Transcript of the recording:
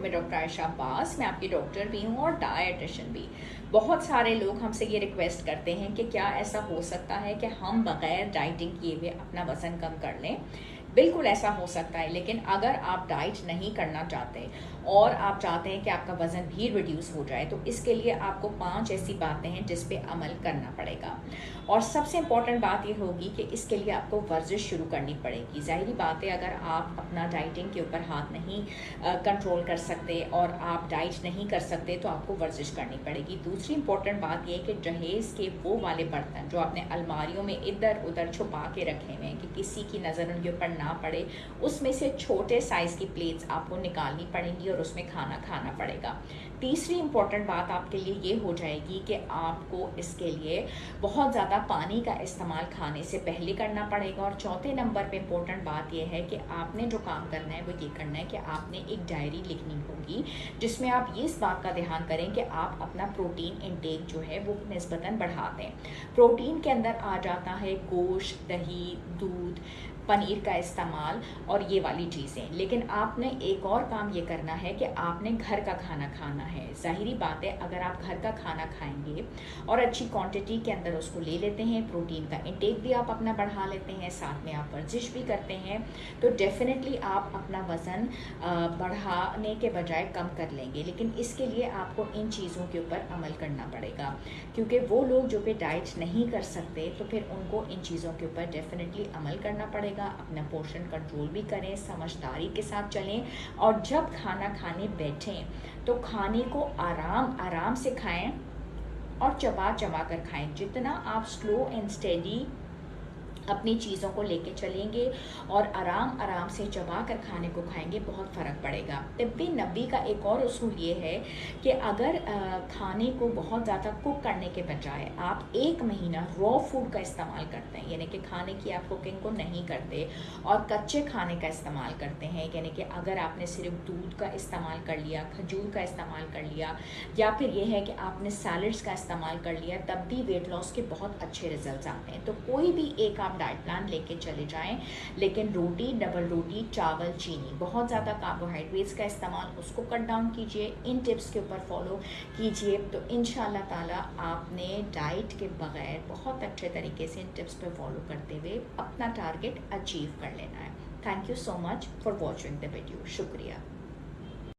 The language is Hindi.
मैं डॉक्टर आयशा अब्बास, मैं आपकी डॉक्टर भी हूँ और डायटिशियन भी। बहुत सारे लोग हमसे ये रिक्वेस्ट करते हैं कि क्या ऐसा हो सकता है कि हम बगैर डाइटिंग किए हुए अपना वज़न कम कर लें। बिल्कुल ऐसा हो सकता है, लेकिन अगर आप डाइट नहीं करना चाहते और आप चाहते हैं कि आपका वज़न भी रिड्यूस हो जाए, तो इसके लिए आपको 5 ऐसी बातें हैं जिस पे अमल करना पड़ेगा। और सबसे इम्पॉर्टेंट बात ये होगी कि इसके लिए आपको वर्जिश शुरू करनी पड़ेगी। ज़ाहिरी बात है, अगर आप अपना डाइटिंग के ऊपर हाथ नहीं कंट्रोल कर सकते और आप डाइट नहीं कर सकते, तो आपको वर्जिश करनी पड़ेगी। दूसरी इंपॉर्टेंट बात यह है कि जहेज़ के वो वाले बर्तन जो आपने अलमारियों में इधर उधर छुपा के रखे हुए हैं कि किसी की नज़र उनके ऊपर ना पड़े, उसमें से छोटे साइज़ की प्लेट्स आपको निकालनी पड़ेंगी और उसमें खाना खाना पड़ेगा। तीसरी इंपॉर्टेंट बात आपके लिए ये हो जाएगी कि आपको इसके लिए बहुत ज़्यादा पानी का इस्तेमाल खाने से पहले करना पड़ेगा। और चौथे नंबर पे इम्पोर्टेंट बात यह है कि आपने जो काम करना है वो ये करना है कि आपने एक डायरी लिखनी होगी जिसमें आप ये इस बात का ध्यान करें कि आप अपना प्रोटीन इंटेक जो है वो निस्बतन बढ़ा दें। प्रोटीन के अंदर आ जाता है गोश्त, दही, दूध, पनीर का इस्तेमाल और ये वाली चीज़ें। लेकिन आपने एक और काम ये करना है कि आपने घर का खाना खाना है। ज़ाहिरी बात है, अगर आप घर का खाना खाएंगे और अच्छी क्वांटिटी के अंदर उसको ले लेते हैं, प्रोटीन का इंटेक भी आप अपना बढ़ा लेते हैं, साथ में आप वर्जिश भी करते हैं, तो डेफिनेटली आप अपना वज़न बढ़ाने के बजाय कम कर लेंगे। लेकिन इसके लिए आपको इन चीज़ों के ऊपर अमल करना पड़ेगा, क्योंकि वो लोग जो कि डाइट नहीं कर सकते तो फिर उनको इन चीज़ों के ऊपर डेफिनेटली अमल करना पड़ेगा। अपना पोर्शन कंट्रोल भी करें, समझदारी के साथ चलें और जब खाना खाने बैठें तो खाने को आराम आराम से खाएं और चबा चबा कर खाएं। जितना आप स्लो एंड स्टेडी अपनी चीज़ों को लेके चलेंगे और आराम आराम से चबा कर खाने को खाएंगे, बहुत फ़र्क पड़ेगा। तिब्बी नबी का एक और उसूल ये है कि अगर खाने को बहुत ज़्यादा कुक करने के बजाय आप 1 महीना रॉ फूड का इस्तेमाल करते हैं, यानी कि खाने की आप कुकिंग को नहीं करते और कच्चे खाने का इस्तेमाल करते हैं, यानी कि अगर आपने सिर्फ दूध का इस्तेमाल कर लिया, खजूर का इस्तेमाल कर लिया, या फिर यह है कि आपने सैलड्स का इस्तेमाल कर लिया, तब भी वेट लॉस के बहुत अच्छे रिजल्ट आते हैं। तो कोई भी एक आप डाइट प्लान लेके चले जाएं, लेकिन रोटी, डबल रोटी, चावल, चीनी, बहुत ज़्यादा कार्बोहाइड्रेट्स का इस्तेमाल, उसको कट डाउन कीजिए। इन टिप्स के ऊपर फॉलो कीजिए तो इंशाल्लाह ताला आपने डाइट के बगैर बहुत अच्छे तरीके से इन टिप्स पे फॉलो करते हुए अपना टारगेट अचीव कर लेना है। Thank you so much for watching the video. शुक्रिया।